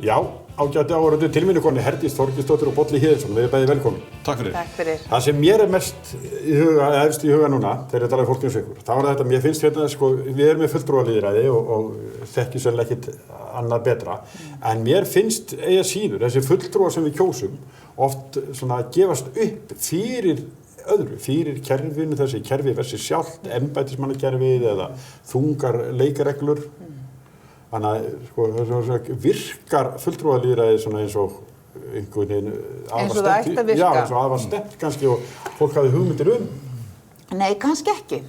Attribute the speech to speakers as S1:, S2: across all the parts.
S1: Já, ágæti áhorfendur, til mín er komin Herdís Þorgeirsdóttir og Bolli Héðinsson. Við erum bæði velkomin.
S2: Takk fyrir.
S3: Takk fyrir.
S1: Það sem mér er mest efst í huga núna, þegar ég tala um fólkinu þá er þetta, mér finnst hérna, sko, við erum með fulltrúalýðræði og þekki sennilega ekkert annað betra. En mér finnst eigi að síður, þessi fulltrúar sem við kjósum, oft svona gefast upp fyrir öðru, fyrir kerfinu, þessi kerfi versi sjálft, embættismannakerfið eða þungar leikareglur. Þannig að sko, virkar fulltrúalýðræði svona eins og einhvern veginn
S3: eins og það ætti að virka.
S1: Já, eins og það var stefnt kannski og fólk hafði hugmyndir
S3: Nei, kannski ekki.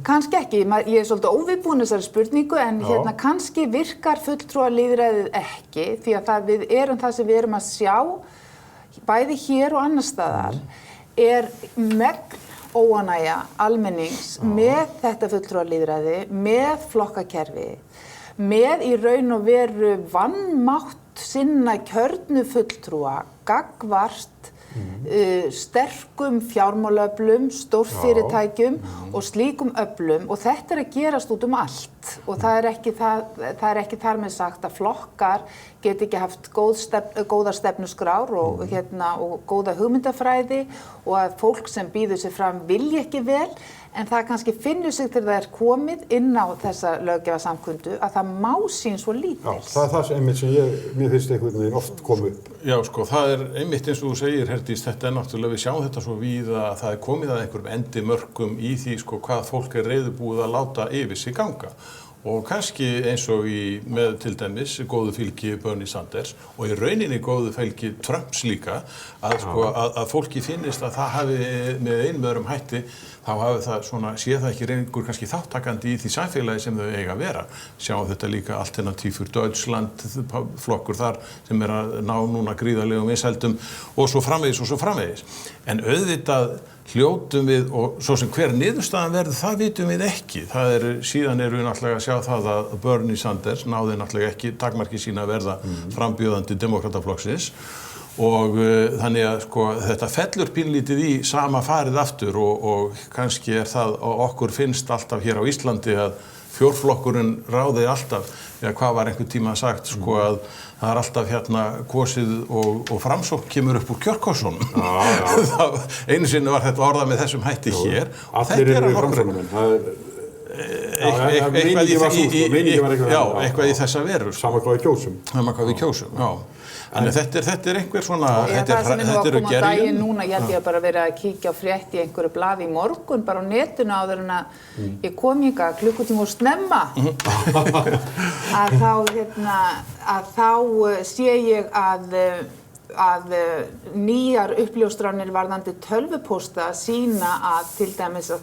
S3: Kannski ekki. Ég er svolítið óviðbúin þessari spurningu en hérna kannski virkar fulltrúalýðræðið ekki því að við erum það sem við erum að sjá bæði hér og annars staðar er megn óánægja almennings með þetta fulltrúalýðræði, með flokkakerfi, með í raun og veru vanmátt sinna kjörnu fulltrúa gagnvart sterkum fjármálaöflum, stórfyrirtækjum og slíkum öflum og þetta er að gerast út allt og það er ekki þar með sagt að flokkar geti ekki haft góðar stefnuskrár og góða hugmyndafræði og að fólk sem býður sig fram vilji ekki vel en það kannski finnur sig til það er komið inn á þessa löggjafarsamkundu að það má sín svo lítils.
S1: Já, það er það einmitt sem mér finnst einhvern veginn oft komið upp.
S2: Já, sko, það er einmitt eins og þú segir, Herdís, þetta er náttúrulega, við sjáum þetta svo víða að það er komið að einhverjum endimörkum í því, sko, hvað fólk er reiðubúið að láta yfir sig ganga. Og kannski eins og með til dæmis góðu fylgi Bernie Sanders og í rauninni góðu fylgi Trumps líka að, sko, að fólki finnist að það hafi með einum öðrum hætti þá hafi það svona, sé það ekki reyngur kannski þáttakandi í því samfélagi sem þau eiga að vera. Sjáum þetta líka Alternativ für Deutschland, flokkur þar sem er að ná núna gríðarlegum vinsældum og svo framvegis. En auðvitað hljótum við og svo sem hver niðurstaðan verður, það vitum við ekki. Síðan erum við náttúrulega að sjá það að Bernie Sanders náði náttúrulega ekki takmarki sína að verða frambjóðandi demókrataflokksins og þannig að sko, þetta fellur pínlítið í sama farið aftur og kannski er það og okkur finnst alltaf hér á Íslandi að fjórflokkurinn ráði alltaf, hvað var einhvern tíma sagt, sko að það er alltaf hérna kosið og Framsókn kemur upp úr kjörkossunum. Einu sinni var þetta orðað með þessum hætti hér.
S1: Allir eru við Framsóknarmenn.
S2: Eitthvað í þessa veru.
S1: Sama hvað við kjósum.
S2: Já. En þetta er einhver svona,
S3: þetta eru gerjun. Núna, ég held ég að bara vera að kíkja á frétt í einhverju blaði í morgun, bara á netinu áður en að ég kom hingað klukkutíma og snemma. að þá sé ég að nýjar uppljóstranir varðandi tölvupósta sýna að til dæmis að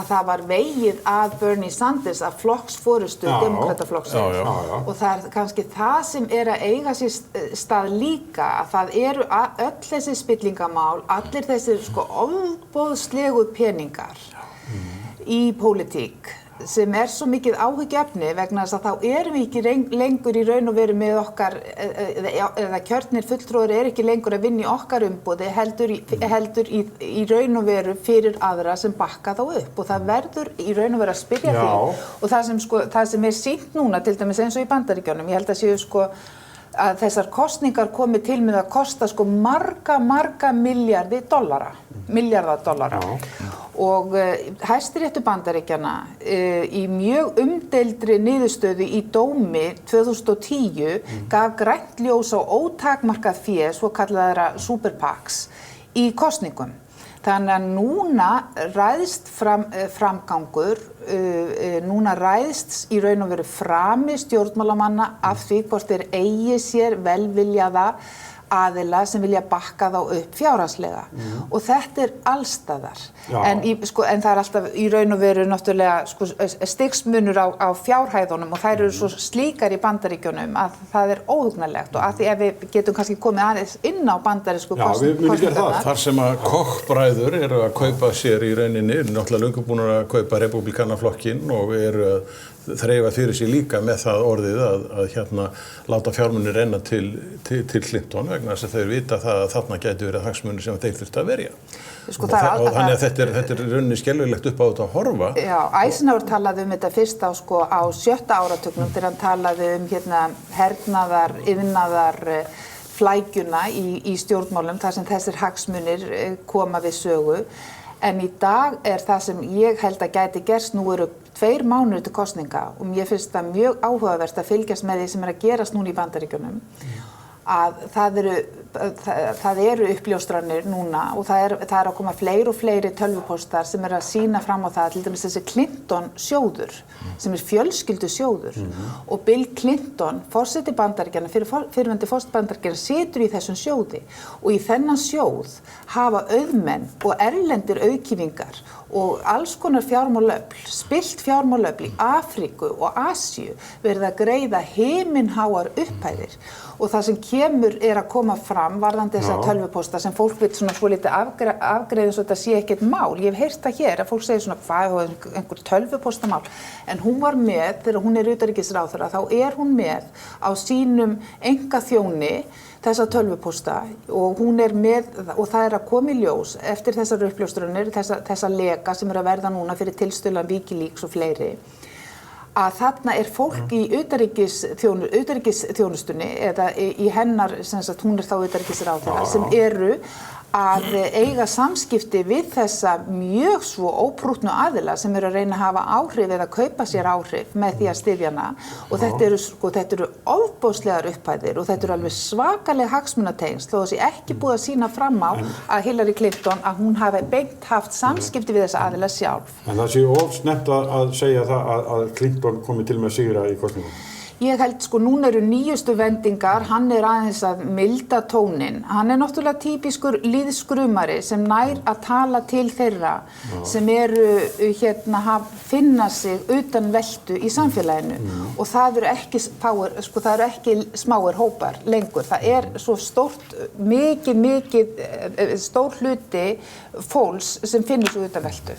S3: það var vegið að Bernie Sanders að flokksforystu demókrataflokksins og það er kannski það sem er að eiga sér stað líka að það eru öll þessi spillingamál, allir þessi sko ofboðslegu peningar í pólitík sem er svo mikið áhyggjuefni vegna þess að þá erum við ekki lengur í raun og veru með okkar eða kjörnir fulltrúar ekki lengur að vinna í okkar umboði heldur í raun og veru fyrir aðra sem bakka þá upp og það verður í raun og veru að spyrja því og það sem er sýnt núna til dæmis eins og í Bandaríkjunum ég held að séu sko að þessar kosningar komi til með að kosta sko marga milljarða dollara og Hæstiréttur Bandaríkjanna í mjög umdeildri niðurstöðu í dómi 2010 gaf grænt ljós á ótakmarkað fé svo kallaðra super PACs í kosningum. Þannig að núna ræðst framgangur, núna ræðst í raun og veru frami stjórnmálamanna af því hvort þeir eigi sér velviljaða aðila sem vilja bakka þá upp fjárhagslega og þetta er allstaðar en það er alltaf í raun og veru náttúrulega stigsmunur á fjárhæðunum og þær eru svo slíkar í Bandaríkjunum að það er óhugnanlegt og að því ef við getum kannski komið aðeins inn á bandarísku kosningarnar
S2: þar sem að Koch-bræður eru að kaupa sér í rauninni náttúrulega löngu búnir að kaupa Repúblikanaflokkinn og eru að þreifa fyrir sig líka með það orðið að láta fjármunir renna til Clinton vegna þess að þeir vita það að þarna gæti verið hagsmunir sem þeir þurftu að verja.
S3: Sko,
S2: Þannig að þetta er rauninni skelfilegt upp á þetta að horfa.
S3: Já, Eisenhower talaði þetta fyrst á 7. áratugnum þegar hann talaði hernaðar, iðnaðar, flækjuna í stjórnmálum þar sem þessir hagsmunir koma við sögu. En í dag það sem ég held að gæti gerst, nú eru 2 mánuðir til kosninga og mér finnst það mjög áhugavert að fylgjast með því sem að gerast núna í Bandaríkjunum. Að það eru uppljóstranir núna og það er að koma fleiri og fleiri tölvupóstar sem að sýna fram á það, til dæmis þessi Clinton sjóður sem fjölskyldu sjóður og Bill Clinton, forseti Bandaríkjanna, fyrrverandi forseti Bandaríkjanna, situr í þessum sjóði og í þennan sjóð hafa auðmenn og erlendir auðkýfingar og alls konar fjármálöfl, spillt fjármálöfl í Afríku og Asíu verið að greiða himinháar upphæðir og það sem kemur að koma fram varðandi þessa tölvupósta sem fólk vill svolítið afgreiða svo þetta sé ekkert mál. Ég hef heyrt það hér að fólk segir hvað einhver tölvupóstamál, en hún var með, þegar hún utanríkisráðherra, þá hún með á sínum einkaþjóni þessa tölvupósta og hún með, og það að koma í ljós eftir þessar uppljóstranir, þessa leka sem að verða núna fyrir tilstuðlan Wikileaks og fleiri, að þarna fólk í utanríkisþjónustunni eða í hennar, hún þá utanríkisráðherra, sem að eiga samskipti við þessa mjög svo óprúttnu aðila sem að reyna að hafa áhrif eða kaupa sér áhrif með því að styðja hana og þetta eru ofboðslegar upphæðir og þetta eru alveg svakaleg hagsmunatengsl þó að sé ekki búið að sýna fram á að Hillary Clinton að hún hafi beint haft samskipti við þessa aðila sjálf.
S1: En það sé ofsnemmt að segja það að Clinton komi til með að sigra í kosningum.
S3: Ég held núna eru nýjustu vendingar, hann aðeins að milda tónin. Hann náttúrulega típiskur líðskrumari sem nær að tala til þeirra sem finna sig utan veltu í samfélaginu og það eru ekki smáir hópar lengur. Það svo stór hluti fólks sem finnur sig utan veltu.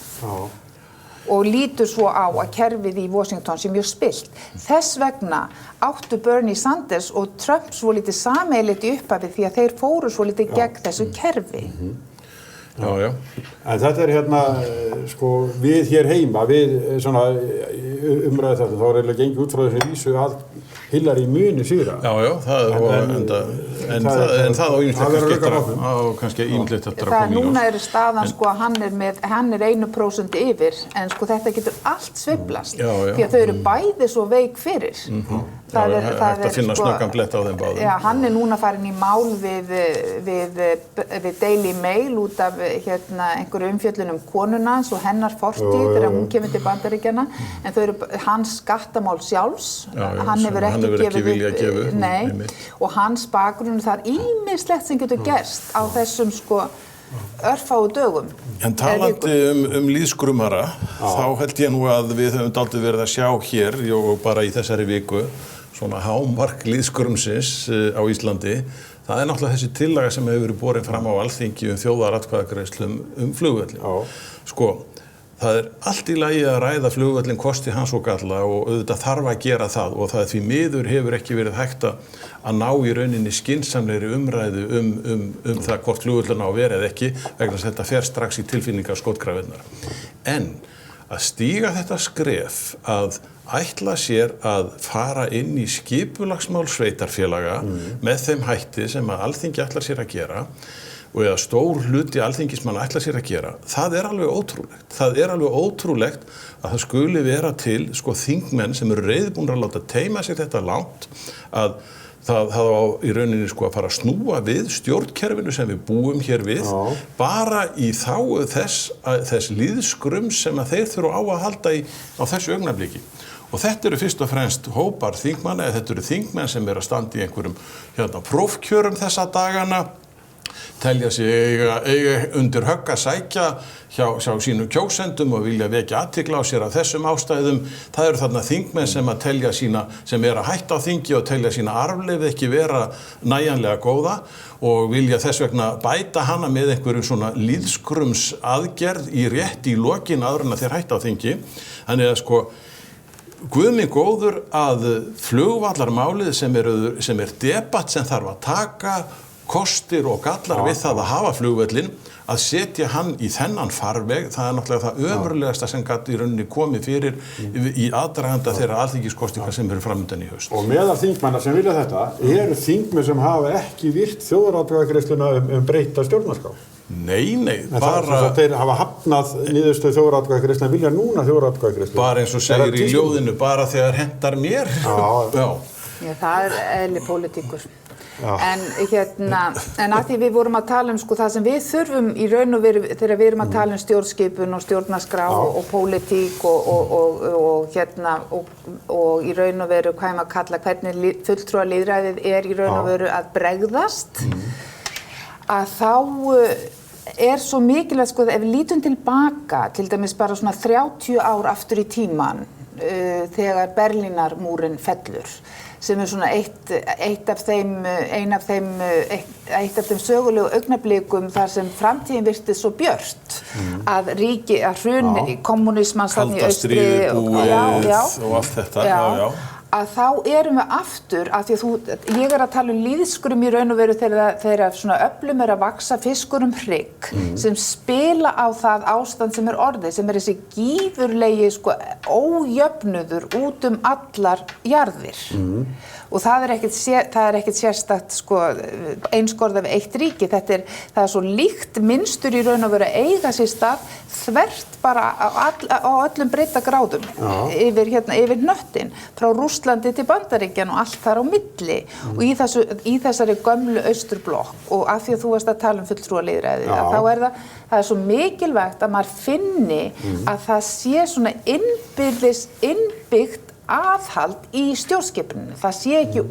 S3: Og lítur svo á að kerfið í Washington sé mjög spillt. Þess vegna áttu Bernie Sanders og Trump svo lítið sameiginlegt í upphafi því að þeir fóru svo lítið gegn þessu kerfi.
S2: Já.
S1: En þetta við hér heima, við umræðu þetta, þá eiginlega gengið út frá þessu vísu að Hillary muni sigra.
S2: Já, en það á kannski ýmislegt eftir að koma í ljós.
S3: Núna staðan að hann 1% yfir, en þetta getur allt sveiflast, því að þau eru bæði svo veik fyrir.
S2: Það er hægt að finna snöggan blett á þeim báðum.
S3: Já, hann núna farin í mál við Daily Mail út af einhverju umfjöllun konuna hans og hennar fortíð þegar hún kemur til Bandaríkjanna, en þau eru hans skattamál sjálfs, hann hefur ekki viljað gefa upp. Nei, og hans bakgrunn, það ýmislegt sem getur gerst á þessum örfáu dögum.
S2: En talandi lýðskrumara, þá held ég nú að við höfum dálítið verið að sjá hér og bara í þessari viku svona hámark lýðskrumsins á Íslandi. Það náttúrulega þessi tillaga sem hefur verið borin fram á Alþingi þjóðaratkvæðagreiðslum flugvelli. Það allt í lagi að ræða flugvöllin kosti hans og galla og auðvitað þarf að gera það og það því miður hefur ekki verið hægt að ná í rauninni skynsamlegri umræðu það hvort flugvöllin á að vera eða ekki vegna þess að þetta fer strax í tilfinningar skotgrafirnar. En að stíga þetta skref að ætla sér að fara inn í skipulagsmál sveitarfélaga með þeim hætti sem að Alþingi ætlar sér að gera og eða stór hluti alþingismanna ætla sér að gera, það alveg ótrúlegt. Það alveg ótrúlegt að það skuli vera til þingmenn sem eru reiðbúnir að láta teima sér þetta langt að það á í rauninni að fara að snúa við stjórnkerfinu sem við búum hér við bara í þágu þess lýðskrums sem að þeir þurfa á að halda á þessu augnabliki. Og þetta eru fyrst og fremst hópar þingmanna, eða þetta eru þingmenn sem eru að standa í einhverjum prófkjörum þessa dagana, telja sig eiga undir högg að sækja hjá sínum kjósendum og vilja vekja athygli á sér af þessum ástæðum. Það eru þarna þingmenn sem að telja sína, sem eru að hætta á þingi og telja sína arfleifð ekki vera nægjanlega góða og vilja þess vegna bæta hana með einhverju svona lýðskrums aðgerð í lokin áður en að þeir hætta á þingi. Þannig að Guð minn góður að flugvallarmálið sem debatt sem þarf að taka kostir og gallar við það að hafa flugvöllin, að setja hann í þennan farveg, það náttúrulega það ömurlegasta sem gat í rauninni komið fyrir í aðdraganda þeirra alþingiskosninga sem eru framundan í haust.
S1: Og meðal þingmanna sem vilja þetta eru þingmenn sem hafa ekki virt þjóðaratkvæðagreiðsluna breyta stjórnarskrá.
S2: Nei,
S1: þeir hafa hafnað niðurstöðu þjóðaratkvæðagreiðsluna, vilja núna þjóðaratkvæðagreiðsluna.
S2: Bara eins og segir í ljóðinu, bara þegar hentar mér.
S3: Já, það eðli pólitíkur. En að því við vorum að tala það sem við þurfum í raun og veru þegar við erum að tala stjórnskipun og stjórnarskrá og pólitík og í raun og veru hvað maður kalla hvernig fulltrúalýðræðið í raun og veru að bregðast, að þá svo mikilvægt ef við lítum tilbaka, til dæmis bara svona 30 ár aftur í tíman, þegar Berlínarmúrinn fellur, sem svona eitt af þeim sögulegu augnablikum þar sem framtíðin virtist svo björt, að hrun kommunismans þarna í austri
S2: og allt þetta,
S3: að þá erum við aftur, af því að ég að tala lýðskrum í raun og veru þegar svona öflum að vaxa fiskur hrygg, sem spila á það ástand sem orðið, sem þessi gífurlegi ójöfnuður út allar jarðir. Og það er ekkert sérstakt einskorðað við eitt ríki. Það svo líkt mynstur í raun og veru að eiga sér stað þvert bara á öllum breiddargráðum yfir hnöttinn, frá Rússlandi til Bandaríkjanna og allt þar á milli, og í þessari gömlu austurblokk. Og af því að þú varst að tala fulltrúalýðræði, þá það svo mikilvægt að maður finni að það sé svona innbyggt aðhald í stjórnskipuninu. Það sé ekki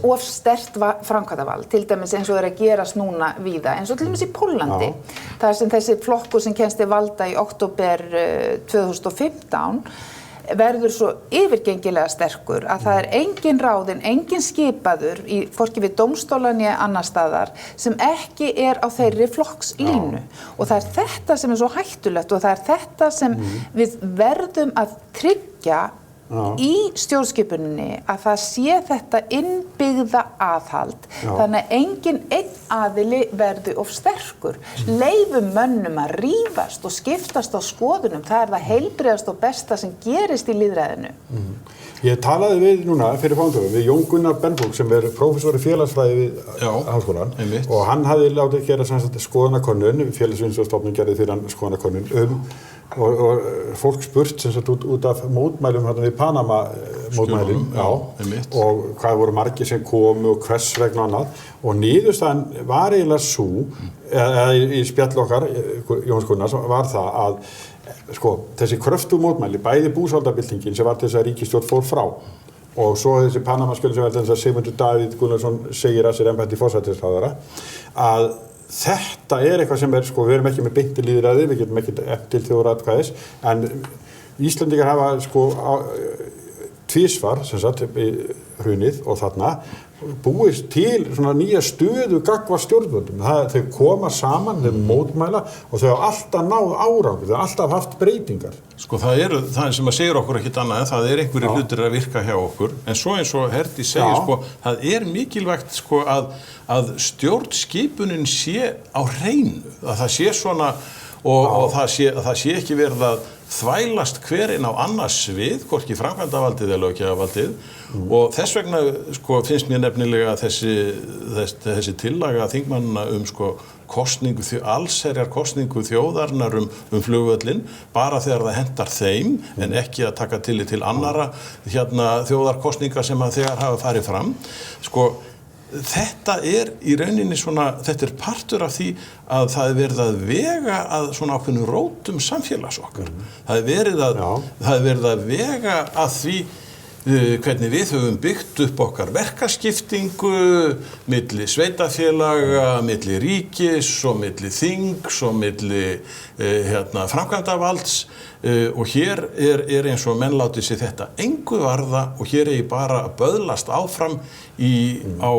S3: of sterkt framkvæmdarvald, til dæmis eins og að gerast núna víða, eins og til dæmis í Póllandi. Það sem þessi flokkur sem kemst til valda í október 2015 verður svo yfirgengilega sterkur að það engin ráðinn, engin skipaður hvorki við dómstóla né annars staðar sem ekki á þeirri flokkslínu. Og það þetta sem svo hættulegt, og það þetta sem við verðum að tryggja í stjórnskipuninni, að það sé þetta innbyggða aðhald, þannig að engin einn aðili verði of sterkur. Leyfum mönnum að rífast og skiptast á skoðunum, það það heilbrigðasta og besta sem gerist í lýðræðinu.
S1: Ég talaði við núna fyrir fándöfum við Jón Gunnar Benbúk, sem prófessor í félagsfræði við Háskólann, og hann hafði látið gera skoðanakönnun, Félagsvísindastofnun gerði fyrir hann skoðanakönnun og fólk spurt út af mótmælum við Panama mótmælum og hvað voru margir sem komu og hvers vegna annað, og niðurstaðan var eiginlega sú, eða í spjall okkar Jóns Gunnars, var það að þessi kröftu mótmæli, bæði búsáldabyltingin sem var til þess að ríkisstjórn fór frá, og svo þessi Panama-skjöld sem þess að Sigmundur Davíð Gunnlaugsson segir að sér embætti forsætisráðherra, að þetta eitthvað sem við erum ekki með beint lýðræði, við getum ekki til þjóðaratkvæðis, en Íslendingar hafa tvísvar í hrunið og þarna búið til svona nýja stöðu gagnvart stjórnvöldum. Þau koma saman, þau mótmæla og þau hafa alltaf náð árangur, þau hafa alltaf haft breytingar.
S2: Það sem að segir okkur ekkert annað, en það einhverjir hlutir að virka hjá okkur, en svo eins og Herdís segir, það mikilvægt að stjórnskipunin sé á hreinu, að það sé svona og það sé ekki verið að þvælast hver inn á annað svið, hvorki framkvæmdarvaldið eða löggjafarvaldið, og þess vegna finnst mér nefnilega þessi tillaga þingmannanna allsherjar kosningu þjóðarinnar flugvöllinn, bara þegar það hentar þeim, en ekki að taka tillit til annarra þjóðarkosninga sem að þegar hafa farið fram. Þetta í rauninni þetta partur af því að það verið að vega að svona ákveðnum rótum samfélags okkar. Það verið að vega að því hvernig við höfum byggt upp okkar verkaskiptingu milli sveitafélaga, milli ríkis og milli þings og milli framkvæmdarvalds, og hér eins og menn láti sig þetta engu varða, og hér ég bara að böðlast áfram á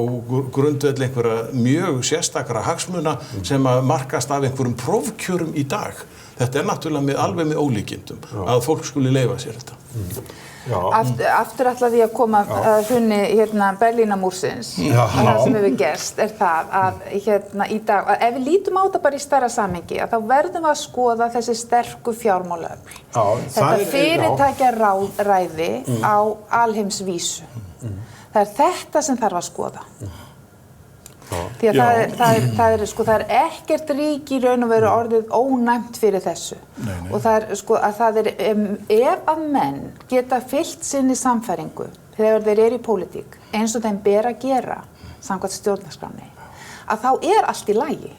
S2: grundvelli einhverja mjög sérstakra hagsmuna sem að markast af einhverjum prófkjörum í dag. þetta náttúrulega alveg með ólíkindum að fólk skuli leyfa sér þetta.
S3: Aftur ætlaði ég að koma að hrunni Berlínarmúrsins og það sem hefur gerst það að í dag, að ef við lítum á þetta bara í stærra samhengi, að þá verðum við að skoða þessi sterku fjármálaöfl. Þetta fyrirtækjaræði á alheimsvísu. Það þetta sem þarf að skoða. Því að það er ekkert rík í raun og veru orðið ónæmt fyrir þessu. Og það er ef að menn geta fylgt sinni sannfæringu þegar þeir eru í pólitík eins og þeim ber að gera samkvæmt stjórnarskránni, að þá allt í lagi.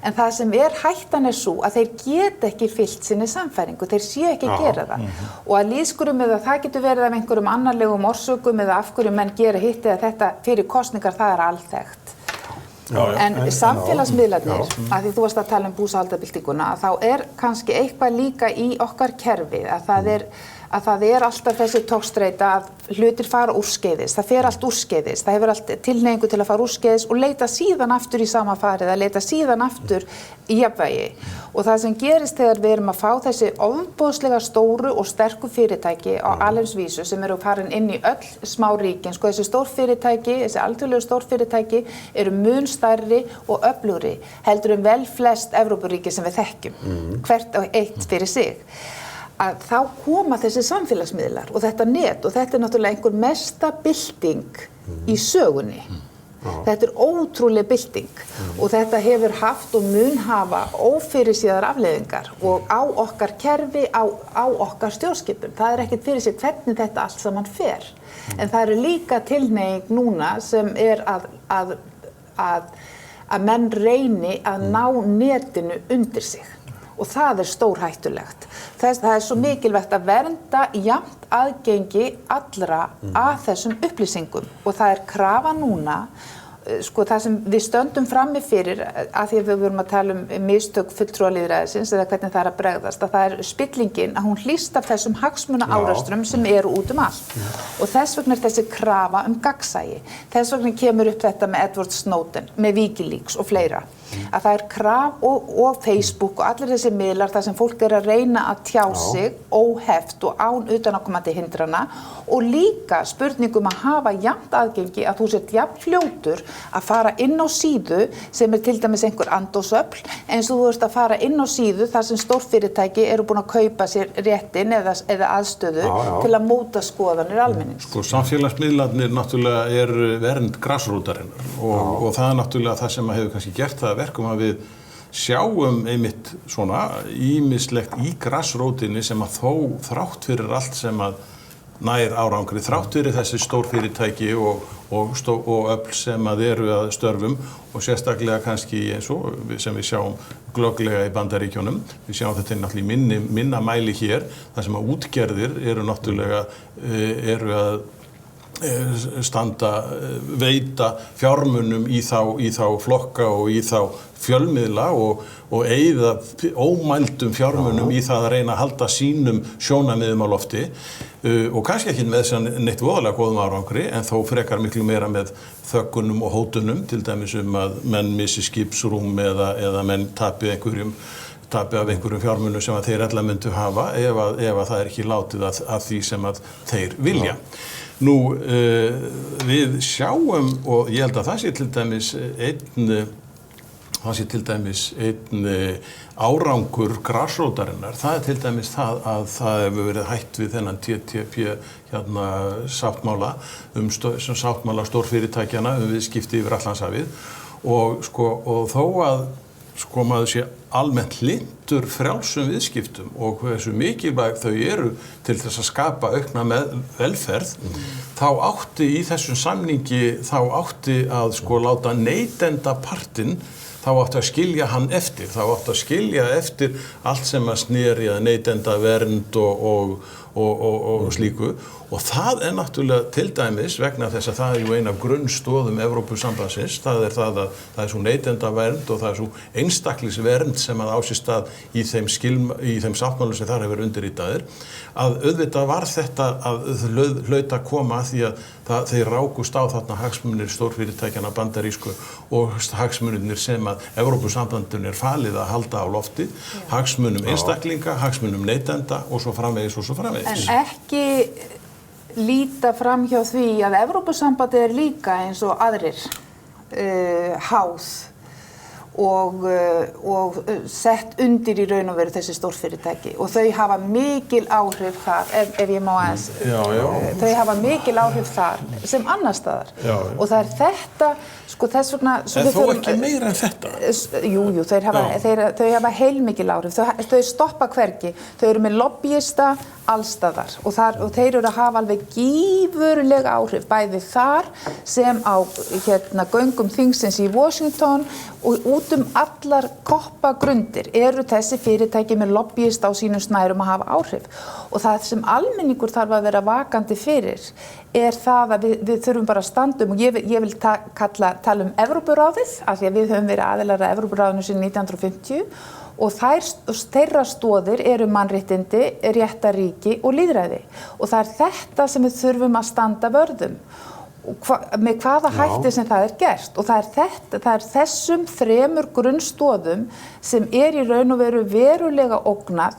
S3: En það sem hættan sú að þeir geta ekki fylgt sinni sannfæringu, þeir séu ekki að gera það. Og að lýðskrum eða það getur verið af einhverjum annarlegum orsökum eða af hverju menn gera hitt eða þetta fyrir kosningar, það alþekkt. En samfélagsmiðlarnir, að því þú varst að tala búsáhaldabyltinguna, að þá kannski eitthvað líka í okkar kerfi, að það alltaf þessi togstreita að hlutir fara úrskeiðis, það fer allt úrskeiðis, það hefur allt tilhneigingu til að fara úrskeiðis og leita síðan aftur í sama farið, að leita síðan aftur í jafnvægi. Og það sem gerist þegar við erum að fá þessi ofboðslega stóru og sterku fyrirtæki á alheimsvísu sem eru farin inn í öll smáríkin, þessi stórfyrirtæki, þessi alþjóðlegu stórfyrirtæki eru mun stærri og öflugri heldur vel flest Evrópuríki sem við þekkjum, hvert og eitt fyrir sig. Að þá koma þessi samfélagsmiðlar og þetta net og þetta náttúrulega einhver mesta bylting í sögunni. Þetta ótrúleg bylting og þetta hefur haft og mun hafa ófyrirséðar afleiðingar og á okkar kerfi, á okkar stjórnskipun. Það ekkert fyrir sig hvernig þetta allt saman fer. En það eru líka tilhneiging núna sem að menn reyni að ná netinu undir sig. Og það stórhættulegt. Það svo mikilvægt að vernda jafnt aðgengi allra að þessum upplýsingum. Og það krafa núna, það sem við stöndum frammi fyrir, að því að við vorum að tala mistök fulltrúalýðræðisins eða hvernig það að bregðast, að það spillingin að hún hlýst af þessum hagsmunaárekstrum sem eru út allt. Og þess vegna þessi krafa gagnsæi. Þess vegna kemur upp þetta með Edward Snowden, með Wikileaks og fleira. Að það kraf og Facebook og allir þessi miðlar þar sem fólk að reyna að tjá sig óheft og án utanaðkomandi hindrana og líka spurningum að hafa jafnt aðgengi að þú sért jafn fljótur að fara inn á síðu sem til dæmis einhver andósöfl eins og þú ert að fara inn á síðu þar sem stórfyrirtæki eru búin að kaupa sér réttin eða aðstöðu til að móta skoðanir almennings.
S2: Samfélagsmiðlarnir náttúrulega vernd grassrótarinnar og það náttúrulega það sem hefur kannski gert það verkum að við sjáum einmitt svona ýmislegt í grassrótinni sem að þó þrátt fyrir allt sem að nær árangri, þrátt fyrir þessi stórfyrirtæki og öfl sem að eru að störfum og sérstaklega kannski eins og sem við sjáum glögglega í Bandaríkjunum. Við sjáum þetta náttúrulega í minna mæli hér, þar sem að útgerðir eru náttúrulega að veita fjármunum í þá flokka og í þá fjölmiðla og eyða ómældum fjármunum í það að reyna að halda sínum sjónarmiðum á lofti og kannski ekki með þess að neitt voðalega góðum árangri en þó frekar miklu meira með þöggunum og hótunum, til dæmis að menn missi skipsrúm eða menn tapi af einhverjum fjármunum sem að þeir ella myndu hafa ef að það ekki látið að því sem að þeir vilja. Nú, við sjáum, og ég held að það sé til dæmis einn árangur grassrótarinnar, það til dæmis það að það hefur verið hætt við þennan TTP sáttmála sáttmála stórfyrirtækjana viðskipti yfir Atlantshafið og þó að maður sé almennt hlynntur frjálsum viðskiptum og hversu mikilvæg þau eru til þess að skapa aukna velferð, þá átti í þessum samningi að láta neytendapartinn þá átti að skilja hann eftir, þá átti að skilja eftir allt sem að sneri að neytendavernd og slíku og það náttúrulega til dæmis vegna þess að það jú ein af grunnstoðum Evrópusambandsins, það er svo neytendavernd og það er svo einstaklingsvernd sem að á sér stað í þeim sáttmálum sem þar hefur undirritaðir, að auðvitað var þetta að hlaut að koma að því að þeir rákust á þarna hagsmunir stórfyrirtækjanna bandarísku og hagsmunirnir sem að Evrópusambandinu falið að halda á lofti, hagsmunum einstaklinga, hagsmunum neytenda og svo framvegis.
S3: En ekki líta fram hjá því að Evrópusambandið líka eins og aðrir háð og sett undir í raun og veru þessi stórfyrirtæki og þau hafa mikil áhrif þar, ef ég má aðeins, þau hafa mikil áhrif þar sem annar staðar og það þetta, sko þess vegna...
S2: En þó ekki meira en þetta?
S3: Jú, þau hafa heilmikil áhrif, þau stoppa hvergi, þau eru með lobbyista allstaðar og þeir eru að hafa alveg gífurleg áhrif, bæði þar sem á göngum þingsins í Washington og út allar koppagrundir eru þessi fyrirtæki með lobbyista á sínum snærum að hafa áhrif og það sem almenningur þarf að vera vakandi fyrir það að við þurfum bara að standa og ég vil tala Evrópuráðið af því að við höfum verið aðilar að Evrópuráðinu síðan 1950 og þeirra stoðir eru mannréttindi, réttarríki og lýðræði og það þetta sem við þurfum að standa vörðum með hvaða hætti sem það gert og það þessum þremur grunnstoðum sem í raun og veru verulega ógnað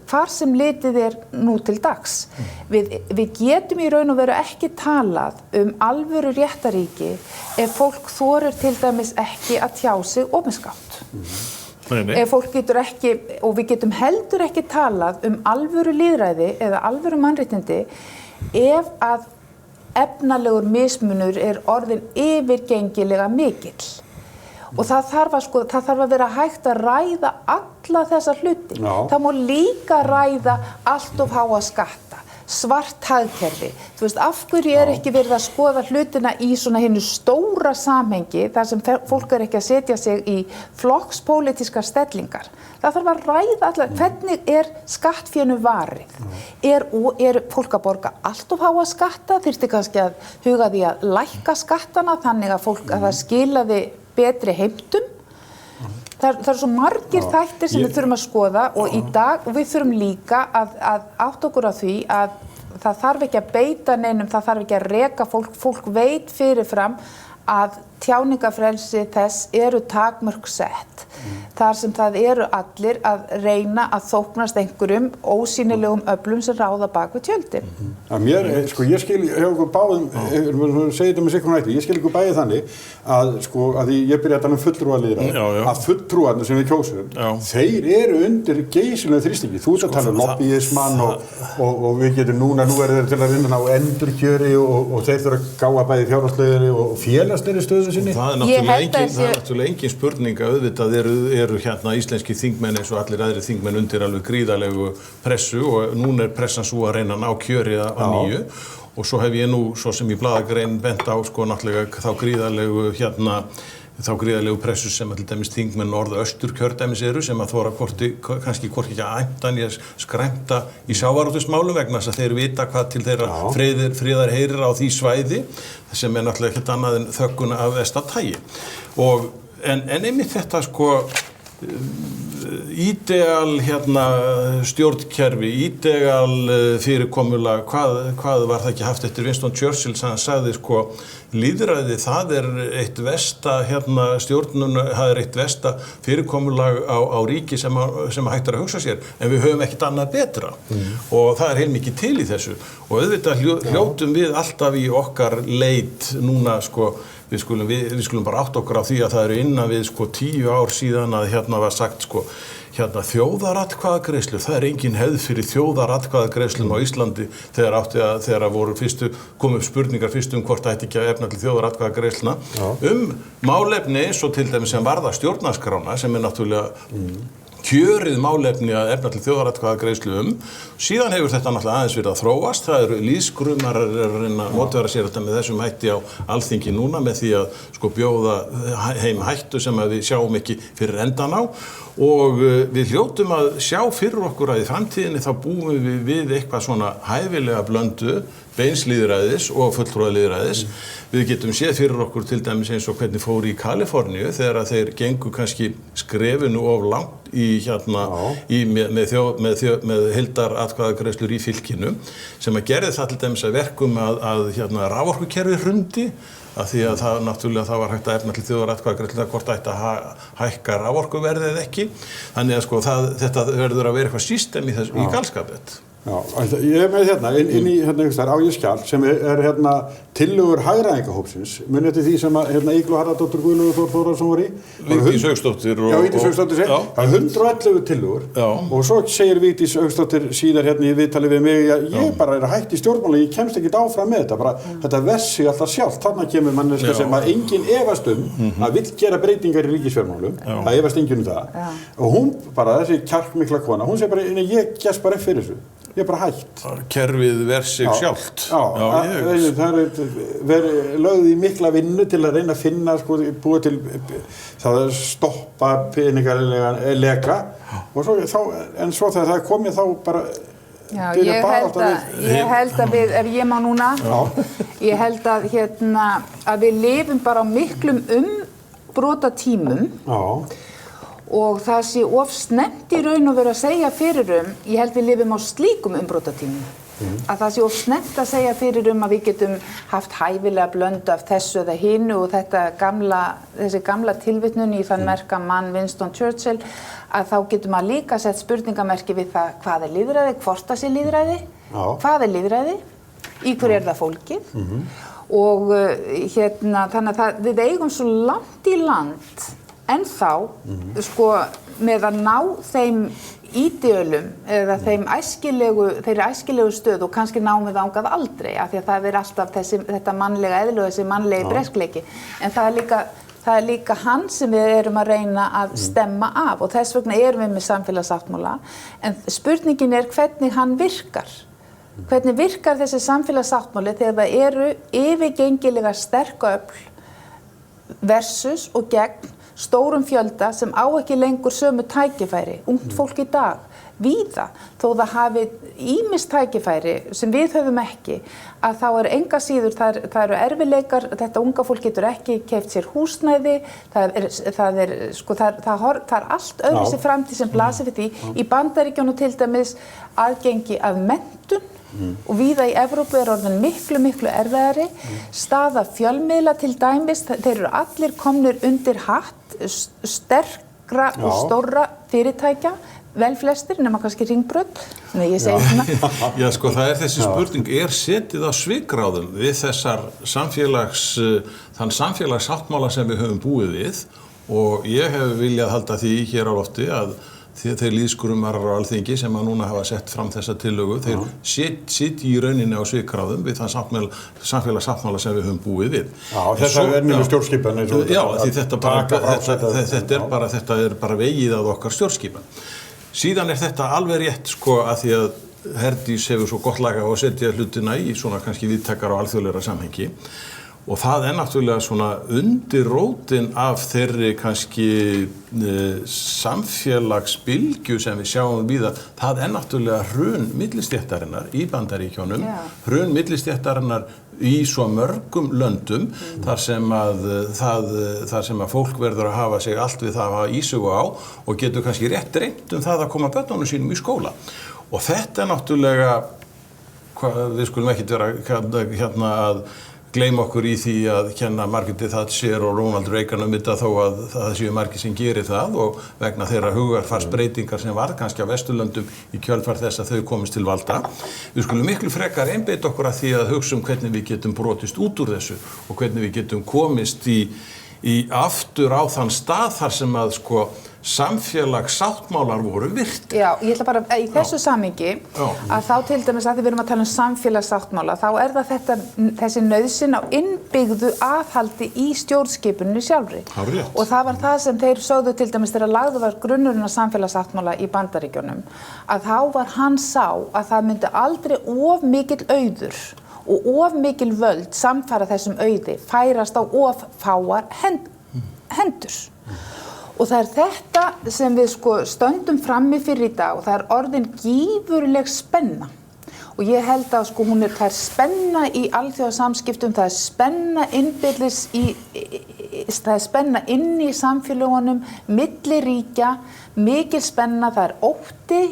S3: hvar sem litið nú til dags. Við getum í raun og veru ekki talað alvöru réttaríki ef fólk þorir til dæmis ekki að tjá sig opinskátt. Ef fólk getur ekki, og við getum heldur ekki talað alvöru lýðræði eða alvöru mannréttindi ef að efnalegur mismunur orðinn yfirgengilega mikill. Og það þarf að vera hægt að ræða alla þessa hluti. Það má líka ræða allt of háa skatta, svart hagkerfi. Þú veist, af hverju ekki verið að skoða hlutina í svona hinu stóra samhengi þar sem fólk ekki að setja sig í flokkspólitískar stellingar. Það þarf að ræða allar, hvernig skattfénu varið? Fólk að borga allt of háa skatta? Þyrfti kannski að huga því að lækka skattana þannig að það skilaði betri heimtum? Það eru svo margir þættir sem við þurfum að skoða og í dag, og við þurfum líka að átta okkur á því að það þarf ekki að beita neinum, það þarf ekki að reka fólk veit fyrirfram að tjáningafrelsi þess eru takmörk sett. Þar sem það eru allir að reyna að þóknast einhverjum ósýnilegum öflum sem ráða bak við tjöldin.
S1: Ég skil hjá okkur báðum, segið þetta með sikur hætti, ég skil ykkur bæði þannig að ég byrja að tala fulltrúalýðræði, að fulltrúarnir sem við kjósum, þeir eru undir geysilega þrýstingi. Þú ert að tala lobbyismann og við getum nú þeir til að vinna á endurkjöri og þeir þurfa að gáa bæði fjárhagslegri og félagslegri stöðu sinni.
S2: Það náttúrulega engin spurning að auðvitað eru íslenski þingmenn eins og allir aðrir þingmenn undir alveg gríðarlegu pressu og núna pressan svo að reyna að ná kjöri á nýju og svo hef ég nú svo sem í blaðagrein bent á náttúrulega þá gríðarlegu pressu sem til dæmis þingmenn Norðausturkjördæmis eru sem að þora kannski hvorki ekki að æmta en ég skræmta í sjávarútvegsmálum vegna þess að þeir vita hvað til þeirra friðar heyrir á því svæði sem náttúrulega ekkert annað en þöggun af versta tagi. En einmitt þetta ídeal stjórnkerfi, ídeal fyrirkomulag, hvað var það ekki haft eftir Winston Churchill sem hann sagði lýðræði það eitt versta eitt versta fyrirkomulag á ríki sem hægt að hugsa sér en við höfum ekkert annað betra og það heilmikið til í þessu og auðvitað hljótum við alltaf í okkar leit núna við skulum bara átta okkur á því að það eru innan við 10 ár síðan að var sagt þjóðaratkvæðagreiðslur, það engin hefð fyrir þjóðaratkvæðagreiðslum á Íslandi þegar voru komu upp spurningar fyrst hvort ætti ekki að efna til þjóðaratkvæðagreiðslna málefni eins og til dæmis sem varða stjórnarskrána sem náttúrulega kjörið málefni að efna til þjóðaratkvæðagreiðslu síðan hefur þetta náttúrulega aðeins verið að þróast það eru lýðskrumar að reyna að mótværa sér þetta með þessum hætti á Alþingi núna með því að bjóða heim hættu sem við sjáum ekki fyrir endan á og við hljótum að sjá fyrir okkur að í framtíðinni þá búum við eitthvað svona hæfilega blöndu beinslýðræðis og fulltrúalýðræðis. Við getum séð fyrir okkur til dæmis eins og hvernig fór í Kaliforníu þegar þeir gengu kannski skrefinu of langt með heildaratkvæðagreiðslur í fylkinu sem að gerði það til dæmis að verkum að raforkukerfi hrundi af því að það náttúrulega það var hægt að efna til þjóðaratkvæðagreiðslu hvort ætti að hækka raforkuverðið eða ekki. Þannig að sko þetta verður að vera eitthvað system í galskapið.
S1: Já, ég með inn í á ég skjal sem tillögur hagræðingahópsins munið til því sem Eygló Harðardóttir Guðlaugur Þór Þórðarson voru í
S2: Vigdís Hauksdóttir
S1: Já, Vigdís Hauksdóttir það 111 tillögur og svo segir Vigdís Hauksdóttir síðar í viðtali við mig ég bara að hætti stjórnmála, ég kemst ekki áfram með þetta bara þetta vessi alltaf sjálft þarna kemur manneska sem að enginn efast að vill gera breytingar í ríkisfjármálum það efast enginn það og hún bara þessi kjarkmikla kona, hún segir bara ég gæst bara fyrir þessu ég bara hætt.
S2: Kerfið ver sig sjálft.
S1: Það verið lögð í mikla vinnu til að reyna að finna, búa til það að stoppa peningalega leka og svo þegar það komið þá bara
S3: Já, ég held að við, ef ég má núna, ég held að að við lifum bara á miklum umbrotatímum. Og það sé of snemmt í raun og veru að segja fyrir ég held við lifum á slíkum umbrotatímum. Að það sé of snemmt að segja fyrir að við getum haft hæfilega blöndu af þessu eða hinu og þessi gamla tilvitnun í þann merka mann Winston Churchill að þá getum að líka sett spurningamerki við það hvað lýðræði, hvort það sé lýðræði, hvað lýðræði, í hverju það fólkið og þannig að við eigum svo langt í land en þá, með að ná þeim ídeölum eða þeirri æskilegu stöð og kannski náum við þangað aldrei af því að það alltaf þetta mannlega eðli og þessi mannlegi breskleiki. En það er líka hann sem við erum að reyna að stemma af og þess vegna erum við með samfélagssáttmála. En spurningin er hvernig hann virkar. Hvernig virkar þessi samfélagssáttmáli þegar það eru yfirgengilega sterk öfl versus og gegn stórum fjölda sem á ekki lengur sömu tækifæri, ungt fólk í dag, víða, þó það hafi ýmis tækifæri sem við höfum ekki, að þá enga síður, það eru erfiðleikar, þetta unga fólk getur ekki keypt sér húsnæði, það er allt öðruvísi framtíð sem blasir við því, í Bandaríkjunum til dæmis aðgengi að menntun, og víða í Evrópu orðin miklu erfiðari staða fjölmiðla til dæmis þeir eru allir komnir undir hatt sterkra og stórra fyrirtækja vel flestir nema kannski Hringbraut ég segi svona
S2: Já það þessi spurning setið á svikráðum við þann samfélagssáttmála sem við höfum búið við og ég hef viljað halda því hér á lofti að þeir lýðskrummarar á Alþingi sem að núna hafa sett fram þessa tillögu, þeir sitji í rauninni á svikráðum við þann samfélagssáttmála sem við höfum búið við.
S1: Já, þetta er mjög stjórnskipan.
S2: Já, því þetta er bara vegið að okkar stjórnskipan. Síðan þetta alveg rétt að því að Herdís hefur svo gott lag á að setja hlutina í svona kannski víðtækara og alþjóðlegra samhengi. Og það náttúrulega svona undirrótin af þeirri kannski samfélagsbylgju sem við sjáum víða, það náttúrulega hrun millistéttarinnar í Bandaríkjunum, hrun millistéttarinnar í svo mörgum löndum þar sem að fólk verður að hafa sig allt við það að hafa ísug á og getur kannski rétt reynt það að koma börnunum sínum í skóla. Og þetta náttúrulega, við skulum ekkert vera að gleyma okkur í því að kenna Margaret Thatcher og Ronald Reagan þetta þó að það séu margir sem gerir það og vegna þeirra hugarfarsbreytingar sem var kannski á Vesturlöndum í kjölfar þess að þau komist til valda. Við skulum miklu frekar einbeita okkur að því að hugsa hvernig við getum brotist út úr þessu og hvernig við getum komist í aftur á þann stað þar sem að samfélagssáttmálar voru virtir. Já,
S3: ég ætla bara í þessu samhengi að þá til dæmis að því við erum að tala samfélagssáttmála þá það þessi nauðsyn á innbyggðu aðhaldi í stjórnskipuninni sjálfri. Og það var það sem þeir sögðu til dæmis þegar lagður var grunnurinn á samfélagssáttmála í Bandaríkjunum að þá var hann sá að það myndi aldrei of mikill auður og of mikil völd samfara þessum auði færast á of fáar hendur. Og það þetta sem við stöndum frammi fyrir í dag og það orðin gífurleg spenna og ég held að sko það er spenna í alþjóðasamskiptum, það er spenna innbyrðis það er spenna inni í samfélögunum, milli ríkja, mikil spenna, það er ótti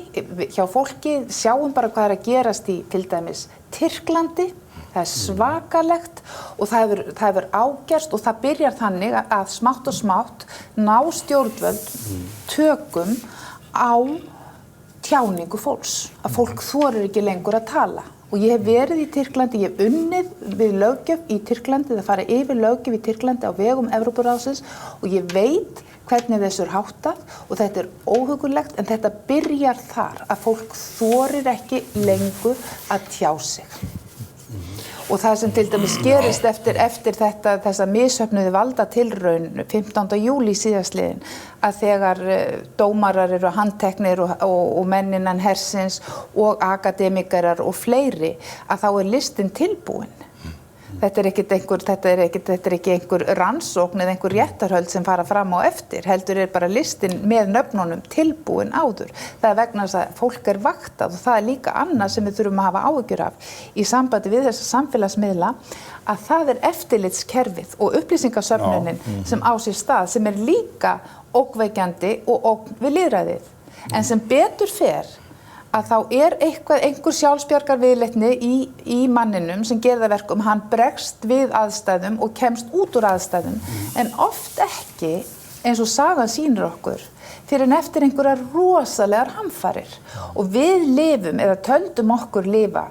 S3: hjá fólki, sjáum bara hvað er að gerast í til dæmis Tyrklandi, það er svakalegt og það hefur ágerst og það byrjar þannig að smátt og smátt ná stjórnvöld tökum á tjáningu fólks, að fólk þorir ekki lengur að tala. Og ég hef verið í Tyrklandi, ég hef unnið við löggjöf í Tyrklandi, það fara yfir löggjöf í Tyrklandi á vegum Evrópuráðsins og ég veit hvernig þessu er háttað og þetta er óhugulegt en þetta byrjar þar að fólk þorir ekki lengur að tjá sig. Og það sem til dæmis gerist eftir þessa mishöfnuðu valdatilraun 15. júlí síðastliðin að þegar dómarar eru handteknir og menn innan hersins og akademikarar og fleiri að þá er listinn tilbúin. Þetta er ekki einhver rannsókn eða einhver réttarhöld sem fara fram á eftir, heldur bara listinn með nöfnunum tilbúin áður. Það er vegna þess að fólk er vaktað og það er líka annað sem við þurfum að hafa áhyggjur af í sambandi við þessa samfélagsmiðla að það er eftirlitskerfið og upplýsingasöfnunin sem á sér stað sem er líka ógnvekjandi og ógn við lýðræðið. En sem betur fer að þá er einhver sjálfsbjargarviðleitni í manninum sem gerir það verkum, hann bregst við aðstæðum og kemst út úr aðstæðum, en oft ekki, eins og sagan sýnir okkur, fyrir en eftir einhverjar rosalegar hamfarir. Og við lifum, eða töldum okkur lifa,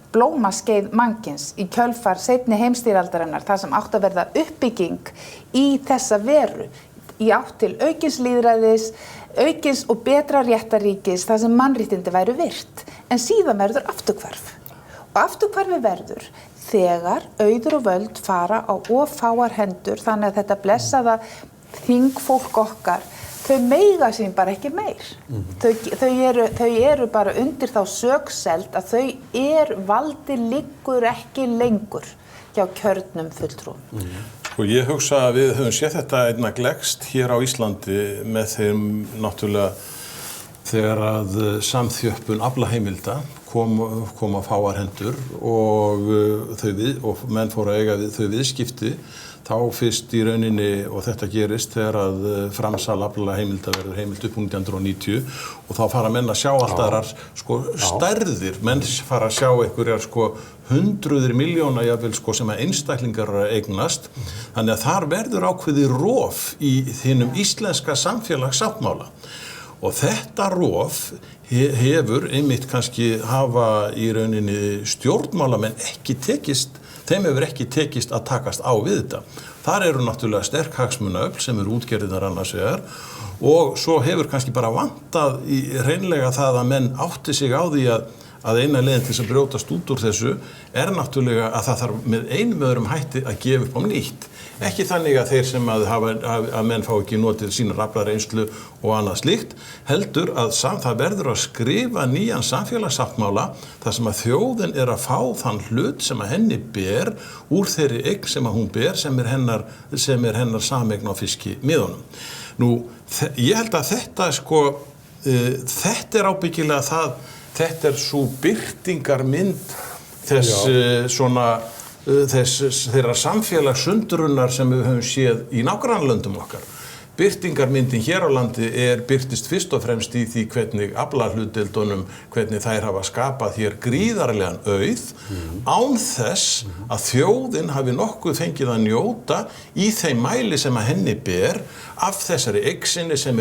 S3: blómaskeið mannkyns í kjölfar seinni heimsstyrjaldarinnar, þar sem átt að verða uppbygging í þessa veru, í átt til aukins lýðræðis, aukins og betra réttaríkis þar sem mannréttindi væru virt. En síðan verður afturhvarf. Og afturhvarfi verður þegar auður og völd fara á of fáar hendur þannig að þetta blessaða þingfólk okkar, þau meiga sín bara ekki meir. Þau eru bara undir þá sökseld að valdi liggur ekki lengur hjá kjörnum fulltrúum.
S2: Sko ég hugsa að við höfum séð þetta einna gleggst hér á Íslandi með þeim náttúrulega þegar að samþjöppun aflaheimilda kom á fáar hendur og menn fóru að eiga þau viðskipti þá fyrst í rauninni og þetta gerist þegar að framsal aflaheimilda verður heimilt upp 1990 og þá fara menn að sjá allt aðrar stærðir, menn fara að sjá einhverjar hundruðir milljóna jafnvel sem að einstaklingar eru að eignast, þannig að þar verður ákveðið rof í hinum íslenska samfélagssáttmála. Og þetta rof hefur einmitt kannski hafa í rauninni stjórnmálamenn þeim hefur ekki tekist að takast á við þetta. Þar eru náttúrulega sterk hagsmunaöfl sem eru útgerðirnar annars vegar og svo hefur kannski bara vantað hreinlega það að menn átti sig á því að eina leiðin til að brjótast út úr þessu náttúrulega að það þarf með einum öðrum hætti að gefa upp á nýtt. Ekki þannig að þeir sem að menn fá ekki notið sína aflareynslu og annað slíkt, heldur að það verður að skrifa nýjan samfélagssáttmála þar sem að þjóðin að fá þann hlut sem að henni ber úr þeirri eign sem að hún ber sem er hennar sameign á fiskimiðunum. Nú, ég held að þetta ábyggilega þetta svo birtingarmynd þeirra samfélagssundrunar sem við höfum séð í nágrannalöndum okkar. Birtingarmyndin hér á landi birtist fyrst og fremst í því hvernig aflahlutdeildunum, hvernig þær hafa skapað hér gríðarlegan auð án þess að þjóðin hafi nokkuð fengið að njóta í þeim mæli sem að henni ber af þessari eign sinni sem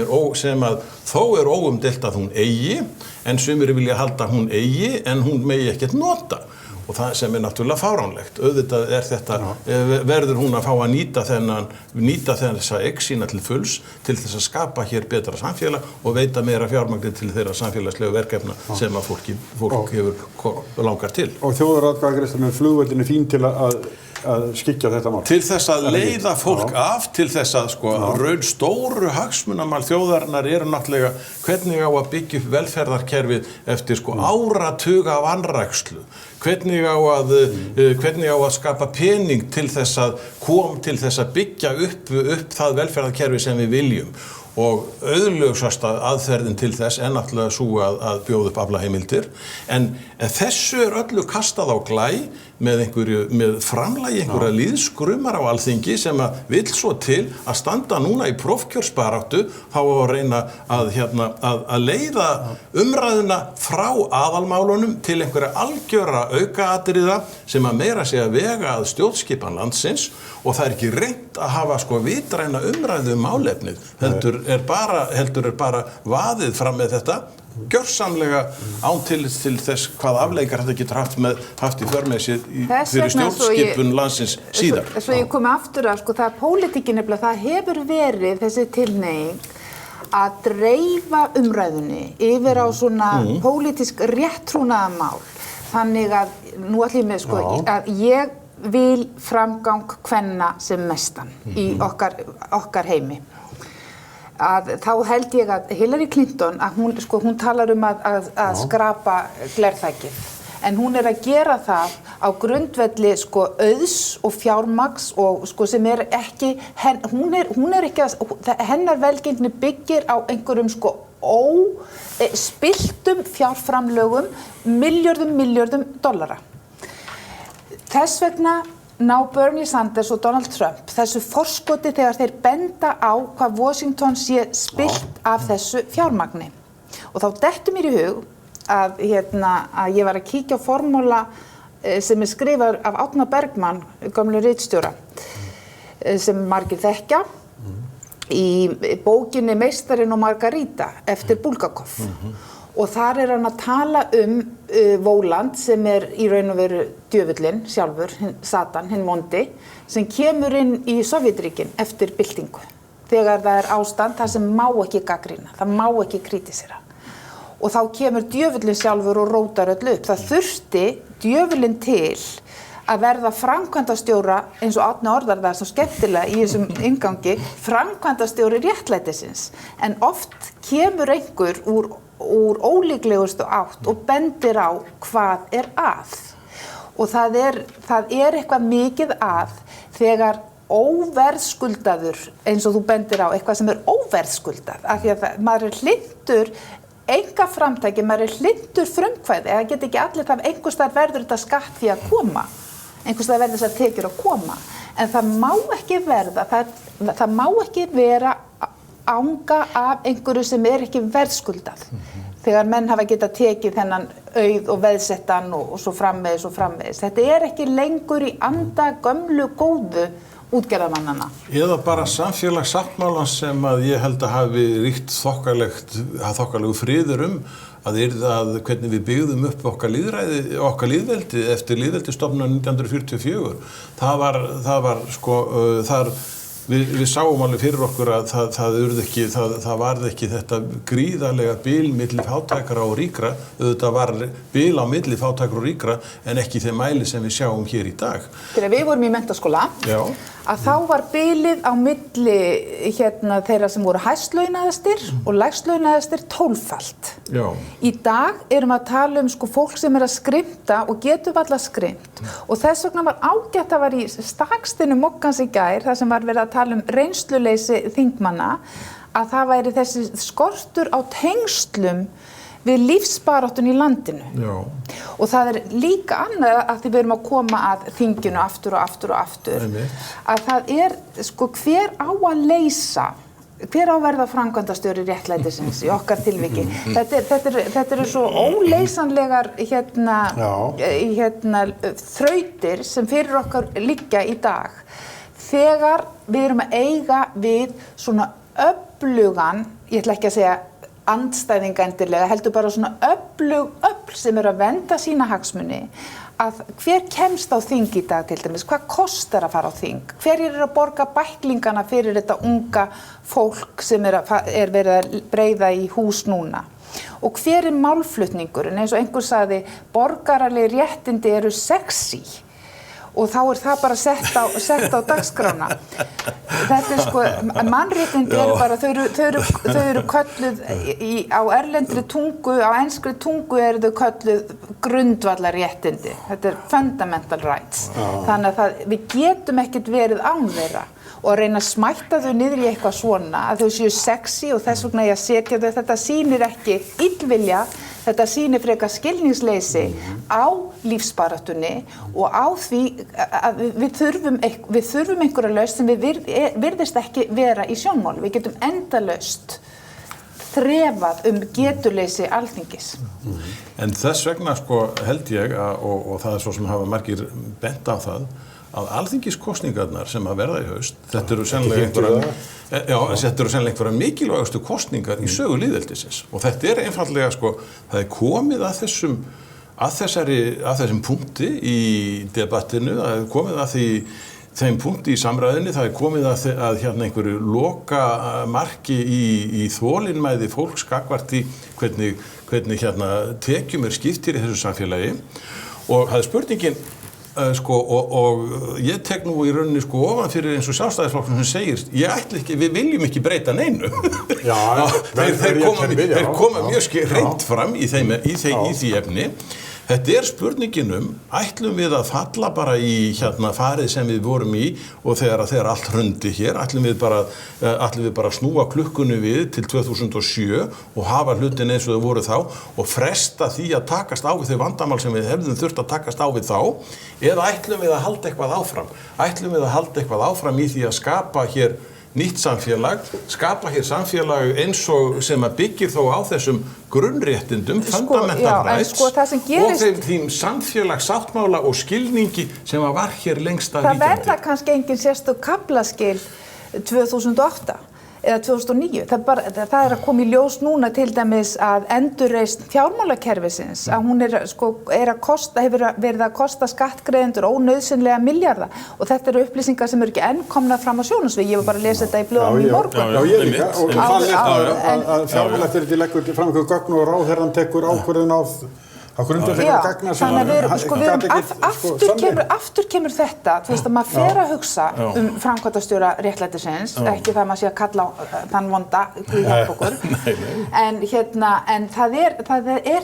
S2: að þó óumdeilt að hún eigi, en sumir vilja halda að hún eigi en hún megi ekkert nota. Og það sem náttúrulega fáránlegt. Auðvitað verður hún að fá að nýta þessa eign sína til fulls til þess að skapa hér betra samfélag og veita meira fjármagni til þeirra samfélagslegu verkefna sem að fólk hefur langar til.
S1: Og þjóðaratkvæðagreiðslan með flugvöldin fín til að skyggja þetta mál.
S2: Til þess að leiða fólk af, til þess að raun stóru hagsmunamál þjóðarinnar náttúrulega hvernig á að byggja upp velferðarkerfið eftir áratuga af vanrækslu. Hvernig á að skapa pening til þess að byggja upp það velferðarkerfi sem við viljum. og auðljósasta aðferðin til þess náttúrulega sú að bjóða upp aflaheimildir en þessu öllu kastað á glæ með framlagi einhverja lýðskrumar á Alþingi sem að vill svo til að standa núna í prófkjörsbaráttu þá að reyna að leiða umræðuna frá aðalmálunum til einhverja algjöra aukaatriða sem að meira segja vega að stjórnskipan landsins og það ekki reynt að hafa vitræna umræðu málefnið heldur er bara vaðið fram með þetta gjörsamlega án til þess hvað afleikar þetta getur haft í för með sér fyrir stjórnskipun landsins síðar.
S3: Svo ég komi aftur að það pólitíkin nefnilega, það hefur verið þessi tilhneiging að dreifa umræðunni yfir á svona pólitísk rétttrúnaðarmál. Þannig að nú ætlum ég að ég vil framgang kvenna sem mestan í okkar heimi. Að þá held ég að Hillary Clinton að hún talar að skrapa glerþakið en hún er að gera það á grundvelli auðs og fjármagns og sem er ekki hún er ekki hennar velgengni byggir á einhverjum spilltum fjárframlögum milljörðum dollara. Þess vegna ná Bernie Sanders og Donald Trump þessu forskoti þegar þeir benda á hvað Washington sé spillt af þessu fjármagni. Og þá dettur mér í hug að ég var að kíkja á formúla sem er skrifað af Árna Bergmann, gömlu ritstjóra, sem margir þekkja í bókinni Meistarinn og Margarita eftir Bulgakov. Og þar er hann að tala Voland sem er í raun og veru djöfullinn sjálfur, Satan, hinn vondi, sem kemur inn í Sovétríkin eftir byltingu. Þegar það er ástand þar sem má ekki gagnrýna, það má ekki kritisera. Og þá kemur djöfullinn sjálfur og rótar öllu upp. Það þurfti djöfullinn til að verða framkvæmdastjóra eins og Árni orðar það svo skemmtilega í þessum inngangi, framkvæmdastjóri réttlætisins. En oft kemur einhver úr ólíklegustu átt og bendir á hvað er að. Og það er eitthvað mikið að þegar óverðskuldaður, eins og þú bendir á, eitthvað sem er óverðskuldað, af því að maður hlynntur einkaframtaki, maður hlynntur frumkvæði, það get ekki allir það einhvers staðar verður þetta skatt því að koma, einhvers staðar verður þessar tekjur að koma, en það má ekki verða, það má ekki vera anga af einhverju sem er ekki verðskuldað. Þegar menn hafa getað tekið þennan auð og veðsettan og svo framvegis og framvegis. Þetta er ekki lengur í anda gömlu góðu útgerðarmannanna.
S2: Eða bara samfélagssáttmálan sem að ég held að hafi ríkt þokkalegu friður að hvernig við byggðum upp okkar lýðveldi eftir lýðveldisstofnun 1944. Við sáum alveg fyrir okkur að það varð ekki þetta gríðarlega bil milli fátækra og ríkra, auðvitað var bil á milli fátækra og ríkra en ekki þeim mæli sem við sjáum hér í dag.
S3: Þegar við vorum í menntaskóla, að þá var bilið á milli þeirra sem voru hæstlaunaðastir og lægstlaunaðastir 12-falt. Í dag erum að tala fólk sem er að skrimta og getur varla skrimt og þess vegna var ágætt að var í stakstinu mokkans í gær þar sem var verið að tala reynsluleysi þingmanna að það væri þessi skortur á tengslum við lífsbaráttun í landinu. Og það er líka annað að því við erum að koma að þinginu aftur og aftur og aftur. Að það er, hver á að leysa, hver á að verða framkvæmdastjóri réttlætisins í okkar tilviki. Þetta eru svo óleysanlegar þrautir sem fyrir okkar liggja í dag. Þegar við erum að eiga við svona öflugan, ég ætla ekki að segja andstæðinga endilega, heldur bara svona öfl sem eru að venda sína hagsmuni, að hver kemst á þing í dag til dæmis, hvað kostar að fara á þing, hverjir eru að borga bæklingana fyrir þetta unga fólk sem er verið að breiða í hús núna. Og hver er málflutningurinn, eins og einhver sagði, borgaraleg réttindi eru sexy. og þá það bara sett á dagskrána. Þetta sko, mannréttindi eru bara, þau eru kölluð á erlendri tungu, á enskri tungu eru þau kölluð grundvallarréttindi. Þetta fundamental rights. Þannig að við getum ekkert verið án þeirra og að reyna að smætta þau niður í eitthvað svona, að þau séu sexy og þess vegna ég að setja þau, þetta sýnir ekki illvilja, þetta sýnir frekar skilningsleysi á lífsbaráttunni og á því að við þurfum einhverja lausn sem við virðist ekki vera í sjónmáli. Við getum endalaust þrefað getuleysi Alþingis.
S2: En þess vegna sko held ég og það svo sem hafa margir bent á það að alþingiskosningarnar sem að verða í haust, þetta eru sennilega einhverja mikilvægustu kosningar í sögu lýðveldisins og þetta einfaldlega sko, það komið að þessum punkti í debattinu, það komið að þeim punkti í samræðinni, það komið að hérna einhverju loka marki í þolinmæði fólks gagnvart í hvernig hérna tekjum skiptir í þessu samfélagi og það spurningin sko, og ég tek nú í rauninni sko ofan fyrir eins og Sjálfstæðisflokkurinn sem segir, við viljum ekki breyta neinu.
S1: Já,
S2: þeir koma mjög hreint fram í því efni. Þetta spurningin ætlum við að falla bara í hérna farið sem við vorum í og þegar allt hrundi hér, ætlum við bara snúa klukkunni við til 2007 og hafa hlutin eins og þau voru þá og fresta því að takast á við þau vandamál sem við hefðum þurft að takast á við þá, eða ætlum við að halda eitthvað áfram? Ætlum við að halda eitthvað áfram í því að skapa hér nýtt samfélag, skapa hér samfélag eins og sem að byggir þó á þessum grunnréttindum, fundamental rights og þeim samfélagssáttmála og skilningi sem að var hér lengst að ríkjandi.
S3: Það verða kannski engin sérstök kaflaskil 2008 eða 2009. Það að koma í ljós núna til dæmis að endurreisn fjármálakerfisins, að hún hefur verið að kosta skattgreiðendur ónauðsynlega milljarða og þetta eru upplýsingar sem eru ekki enn komnar fram á sjónarsviði. Ég var bara að lesa þetta í blöðunum í morgun.
S1: Já, ég líka. Og það að fjármálaeftirlitið leggur fram einhver gögn og ráðherrann tekur ákvörðun á gagna sem
S3: aftur kemur þetta, þú veist að maður fer að hugsa framkvæmdastjóra réttlætisins, ekki það maður sé að kalla á þann vonda Guð hjálpi okkur, en það er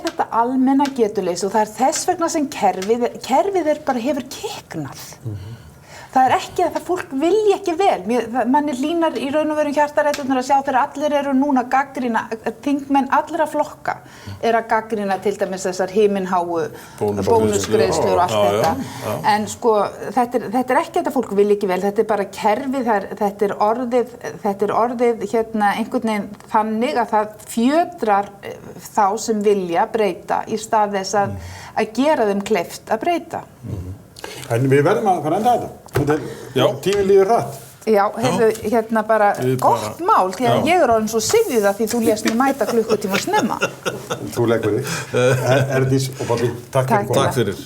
S3: þetta almenna getuleysi og það þess vegna sem kerfið bara hefur kiknað. Það ekki að það fólk vilji ekki vel. Manni hlýnar í raun og veru hjartaræturnar að sjá þegar allir eru núna gagnrýna, þingmenn allra flokka að gagnrýna til dæmis þessar himinháu bónusgreiðslur og allt þetta. En sko, þetta ekki að það fólk vilji ekki vel, þetta bara kerfið, þetta orðið hérna einhvern veginn þannig að það fjötrar þá sem vilja breyta í stað þess að gera þeim kleift að breyta.
S1: En við verðum að fara enda þetta. Tíminn líður hratt.
S3: Já, hérna bara gott mál, því að ég orðin svo syfjuð að því þú lést mér mæta klukkutíma snemma.
S1: Þú leggur þig. Herdís og Bobby, takk fyrir.
S2: Takk fyrir.